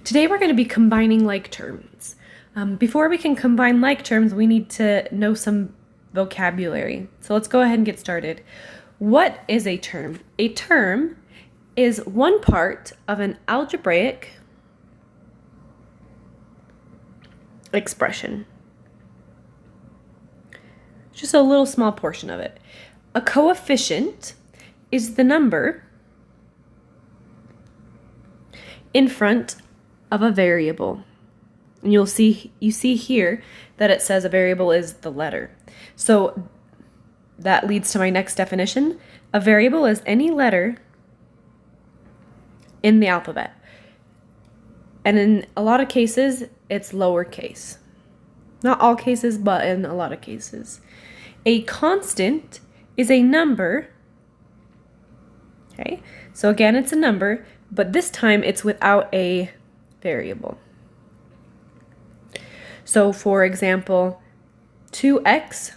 Today we're going to be combining like terms. Before we can combine like terms, we need to know some vocabulary. So let's go ahead and get started. What is a term? A term is one part of an algebraic expression. Just a little small portion of it. A coefficient is the number in front of a variable. And you see here that it says a variable is the letter. So that leads to my next definition. A variable is any letter in the alphabet. And in a lot of cases, it's lowercase. Not all cases, but in a lot of cases. A constant is a number. Okay, so again, it's a number, but this time it's without a variable. So for example, 2x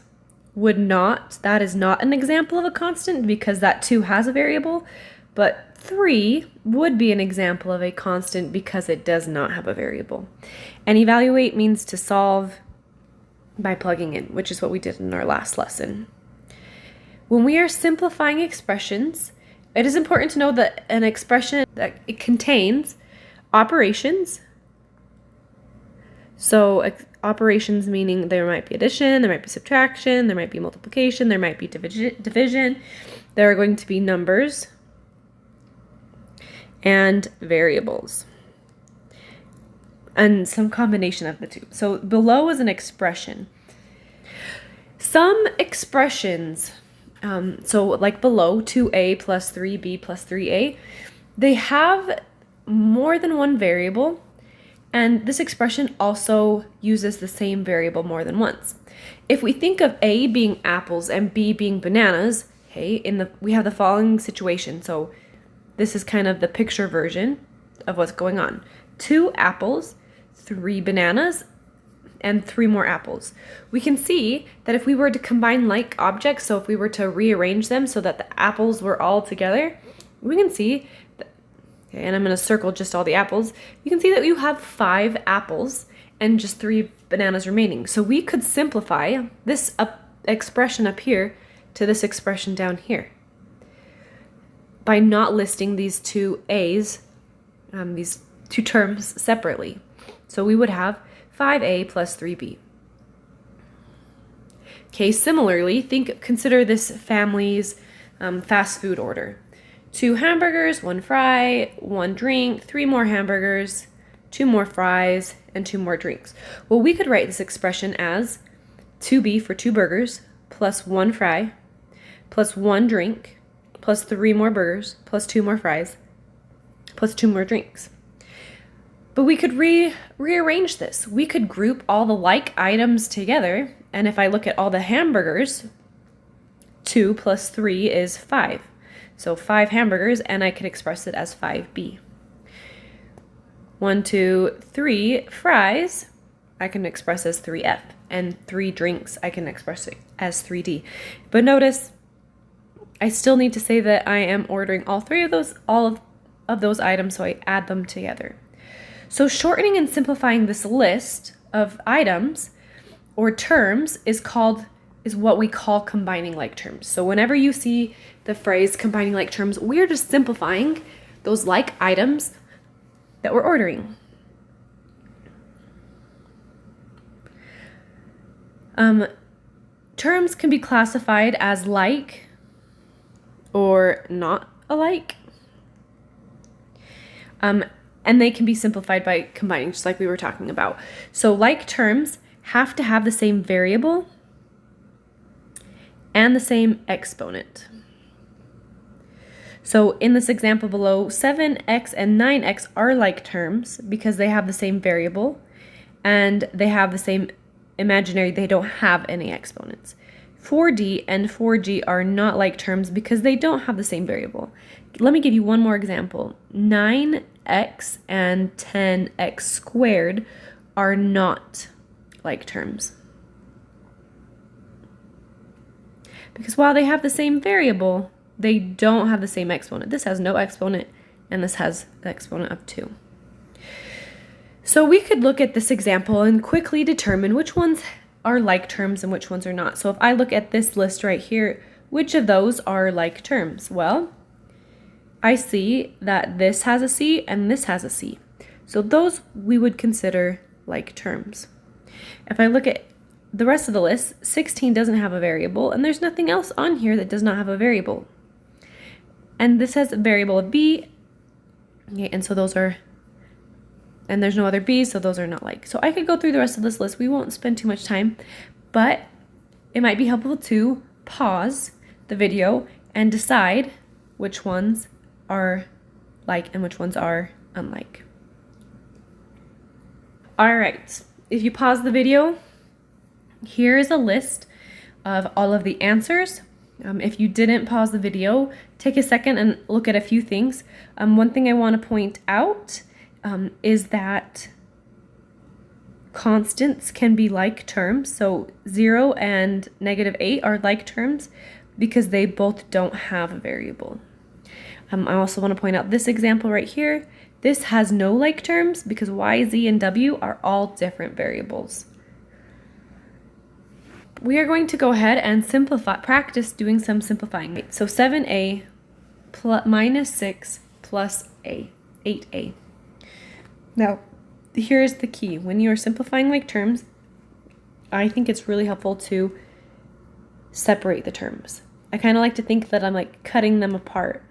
that is not an example of a constant because that 2 has a variable, but 3 would be an example of a constant because it does not have a variable. And evaluate means to solve by plugging in, which is what we did in our last lesson. When we are simplifying expressions, it is important to know that an expression that it contains operations. So operations meaning there might be addition, there might be subtraction, there might be multiplication, there might be division. There are going to be numbers and variables and some combination of the two. So below is an expression. Some expressions, so like below, 2a plus 3b plus 3a, they have more than one variable, and this expression also uses the same variable more than once. If we think of a being apples and b being bananas, okay, we have the following situation. So this is kind of the picture version of what's going on. 2 apples, 3 bananas, and 3 more apples. We can see that if we were to combine like objects, so if we were to rearrange them so that the apples were all together, we can see that, and I'm going to circle just all the apples, you can see that you have 5 apples and just 3 bananas remaining. So we could simplify this expression up here to this expression down here by not listing these two A's, these two terms separately. So we would have 5a plus 3b. Okay, similarly, consider this family's fast food order. 2 hamburgers, 1 fry, 1 drink, 3 more hamburgers, 2 more fries, and 2 more drinks. Well, we could write this expression as 2b for 2 burgers, plus 1 fry, plus 1 drink, plus 3 more burgers, plus 2 more fries, plus 2 more drinks. But we could rearrange this. We could group all the like items together, and if I look at all the hamburgers, 2 plus 3 is 5. So 5 hamburgers, and I could express it as 5b. 1, 2, 3 fries, I can express as 3f, and 3 drinks, I can express it as 3d. But notice, I still need to say that I am ordering all of those items, so I add them together. So shortening and simplifying this list of items or terms is what we call combining like terms. So whenever you see the phrase combining like terms, we're just simplifying those like items that we're ordering. Terms can be classified as like or not alike. And they can be simplified by combining, just like we were talking about. So like terms have to have the same variable and the same exponent. So in this example below, 7x and 9x are like terms because they have the same variable and they have the same imaginary, they don't have any exponents. 4d and 4g are not like terms because they don't have the same variable. Let me give you one more example. 9x and 10x squared are not like terms. Because while they have the same variable, they don't have the same exponent. This has no exponent, and this has the exponent of 2. So we could look at this example and quickly determine which ones are like terms and which ones are not. So if I look at this list right here, which of those are like terms? Well, I see that this has a C and this has a C. So those we would consider like terms. If I look at the rest of the list, 16 doesn't have a variable, and there's nothing else on here that does not have a variable. And this has a variable of B, okay, and so those are, and there's no other B's, so those are not like. So I could go through the rest of this list. We won't spend too much time, but it might be helpful to pause the video and decide which ones are like and which ones are unlike. All right, if you pause the video, here is a list of all of the answers. If you didn't pause the video, take a second and look at a few things. One thing I want to point out is that constants can be like terms. So 0 and -8 are like terms because they both don't have a variable. I also want to point out this example right here. This has no like terms because y, z, and w are all different variables. We are going to go ahead and practice doing some simplifying. So 7a minus 6 plus a, 8a. Now, here's the key. When you're simplifying like terms, I think it's really helpful to separate the terms. I kind of like to think that I'm like cutting them apart.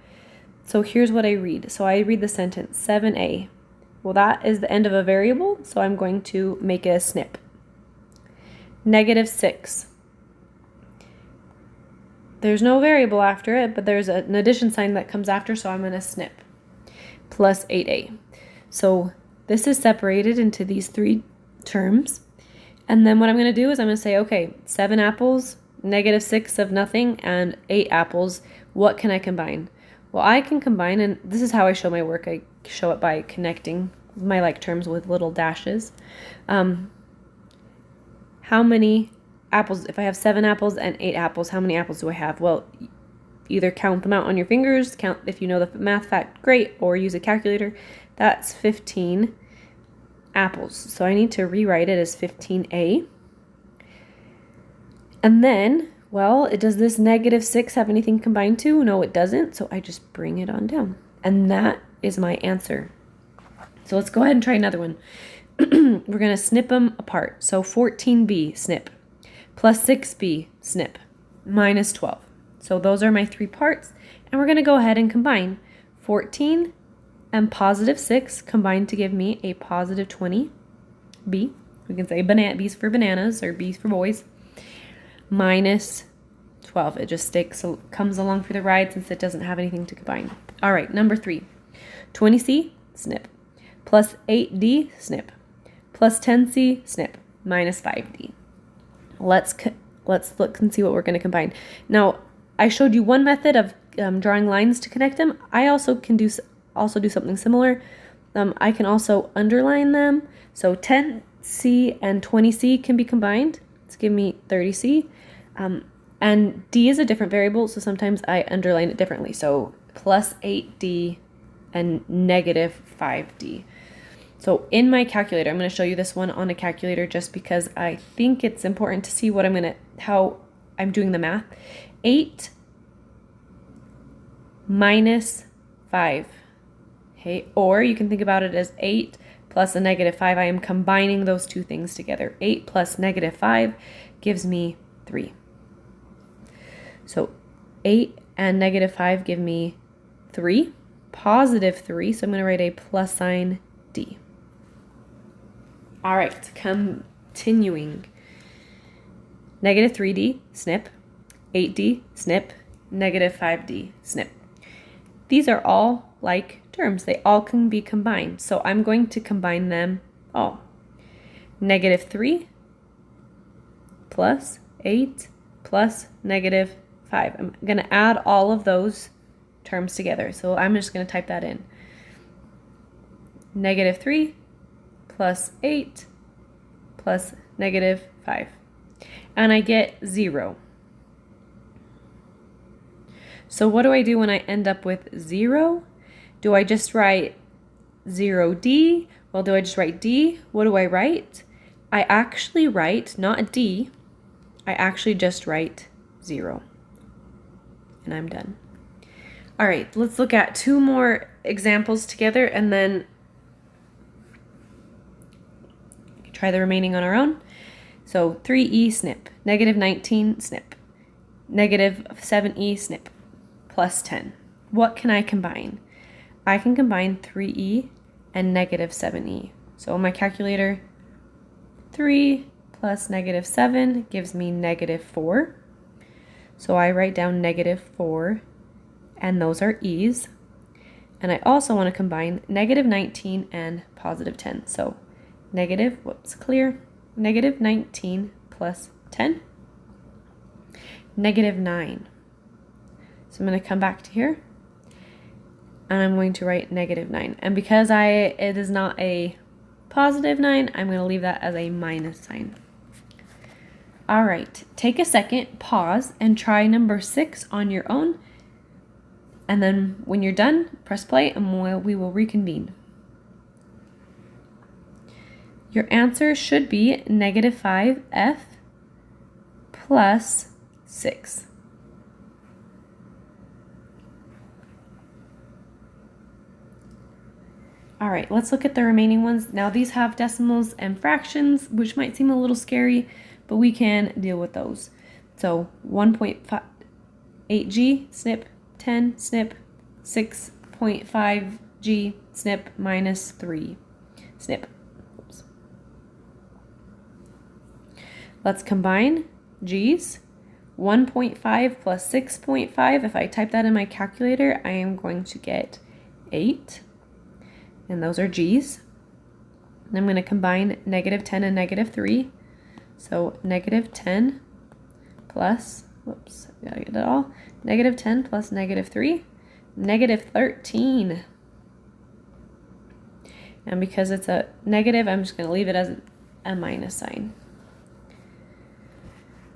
So here's what I read. So I read the sentence, 7a. Well, that is the end of a variable, so I'm going to make it a snip. -6. There's no variable after it, but there's an addition sign that comes after, so I'm going to snip. Plus 8a. So this is separated into these three terms. And then what I'm going to do is I'm going to say, okay, 7 apples, -6 of nothing, and 8 apples. What can I combine? Well, I can combine, and this is how I show my work. I show it by connecting my like terms with little dashes. How many apples, if I have 7 apples and 8 apples, how many apples do I have? Well, either count them out on your fingers, count if you know the math fact, great, or use a calculator. That's 15 apples. So I need to rewrite it as 15a. And then, well, does this -6 have anything combined to? No, it doesn't. So I just bring it on down. And that is my answer. So let's go ahead and try another one. We're going to snip them apart. So 14b, snip, plus 6b, snip, minus 12. So those are my 3 parts. And we're going to go ahead and combine 14 and +6 combined to give me a +20b. We can say B's for bananas or B's for boys. Minus 12. It just comes along for the ride since it doesn't have anything to combine. All right, number 3. 20c, snip, plus 8d, snip, plus 10c, snip, minus 5d. Let's look and see what we're going to combine. Now, I showed you one method of drawing lines to connect them. I also can do something similar. I can also underline them. So 10c and 20c can be combined. It's give me 30c. And d is a different variable, so sometimes I underline it differently. So plus 8d and -5d. So in my calculator, I'm going to show you this one on a calculator just because I think it's important to see how I'm doing the math. 8 minus 5. Okay, or you can think about it as 8 plus a -5. I am combining those two things together. 8 plus -5 gives me 3. So 8 and -5 give me 3, +3. So I'm going to write a plus sign D. All right, continuing. -3d, snip, 8d, snip, -5d, snip. These are all like terms. They all can be combined. So I'm going to combine them all. -3 plus 8 plus -5. I'm going to add all of those terms together. So I'm just going to type that in. -3 plus 8 plus -5. And I get 0. So what do I do when I end up with 0? Do I just write 0D. Well, do I just write D? What do I write? I actually write not a D. I actually just write 0. And I'm done. All right, let's look at 2 more examples together and then try the remaining on our own. So 3e snip, negative 19 snip, negative 7e snip, plus 10. What can I combine? I can combine 3e and negative 7e. So on my calculator, 3 plus negative 7 gives me negative 4. So I write down negative 4, and those are e's. And I also want to combine negative 19 and positive 10. So negative, negative 19 plus 10, negative 9. So I'm going to come back to here, and I'm going to write negative 9. And because it is not a positive 9, I'm going to leave that as a minus sign. All right, take a second, pause, and try number 6 on your own. And then when you're done, press play and we will reconvene. Your answer should be negative 5f plus 6. All right, let's look at the remaining ones. Now these have decimals and fractions, which might seem a little scary, but we can deal with those. So 1.8g, snip, 10, snip, 6.5g, snip, minus 3, snip. Oops. Let's combine g's. 1.5 plus 6.5, if I type that in my calculator, I am going to get 8. And those are g's. And I'm going to combine negative 10 and negative 3. So negative 10 plus, whoops, I gotta get it all. Negative 10 plus negative 3, negative 13. And because it's a negative, I'm just going to leave it as a minus sign.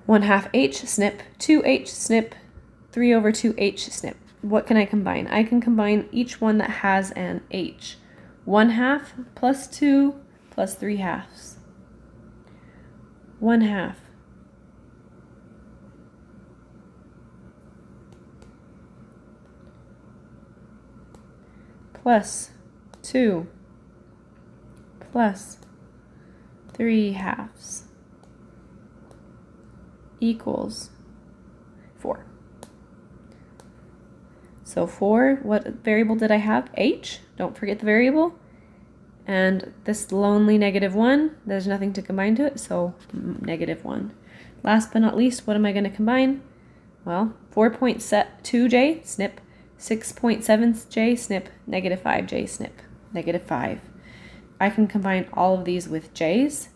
1/2 h snip, 2h snip, 3/2h snip. What can I combine? I can combine each one that has an h. 1/2 plus 2 plus 3/2. 1/2. Plus 2 plus 3/2 equals 4. So 4, what variable did I have? H. Don't forget the variable. And this lonely negative 1, there's nothing to combine to it, so negative 1. Last but not least, what am I going to combine? Well, 4.2j, snip, 6.7j, snip, negative 5j, snip, negative 5. I can combine all of these with j's,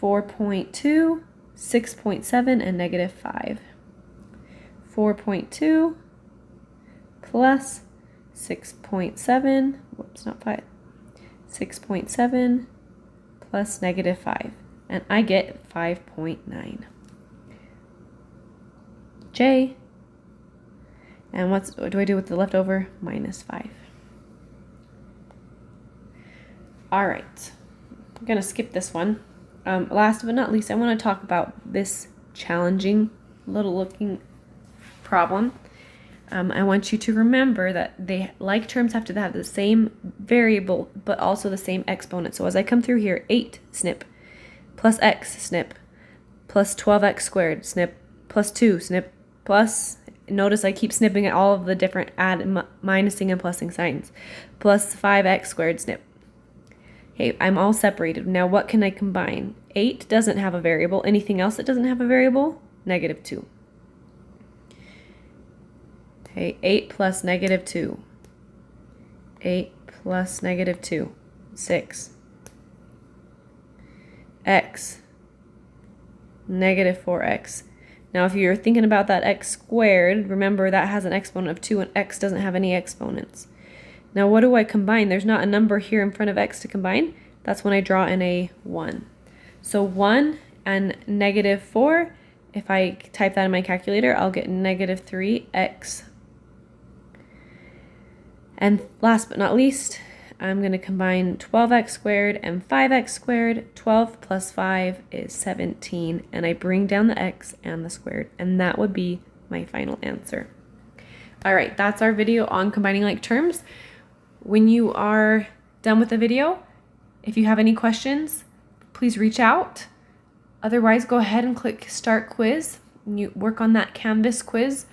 4.2, 6.7, and negative 5. 4.2 plus 6.7, whoops, not 5, 6.7 plus negative 5, and I get 5.9. J, and what do I do with the leftover? Minus 5. All right, I'm gonna skip this one. Last but not least, I want to talk about this challenging little looking problem. I want you to remember that like terms have to have the same variable, but also the same exponent. So as I come through here, 8 snip, plus x snip, plus 12x squared snip, plus 2 snip, plus, notice I keep snipping at all of the different minusing and plussing signs, plus 5x squared snip. Okay, I'm all separated. Now what can I combine? 8 doesn't have a variable. Anything else that doesn't have a variable? Negative 2. Okay, 8 plus negative 2. 8 plus negative 2. 6. X. Negative 4x. Now if you're thinking about that x squared, remember that has an exponent of 2 and x doesn't have any exponents. Now what do I combine? There's not a number here in front of x to combine. That's when I draw in a 1. So 1 and negative 4, if I type that in my calculator, I'll get negative 3x. And last but not least, I'm going to combine 12x squared and 5x squared. 12 plus 5 is 17, and I bring down the x and the squared, and that would be my final answer. All right, that's our video on combining like terms. When you are done with the video, if you have any questions, please reach out. Otherwise, go ahead and click Start Quiz. You work on that Canvas quiz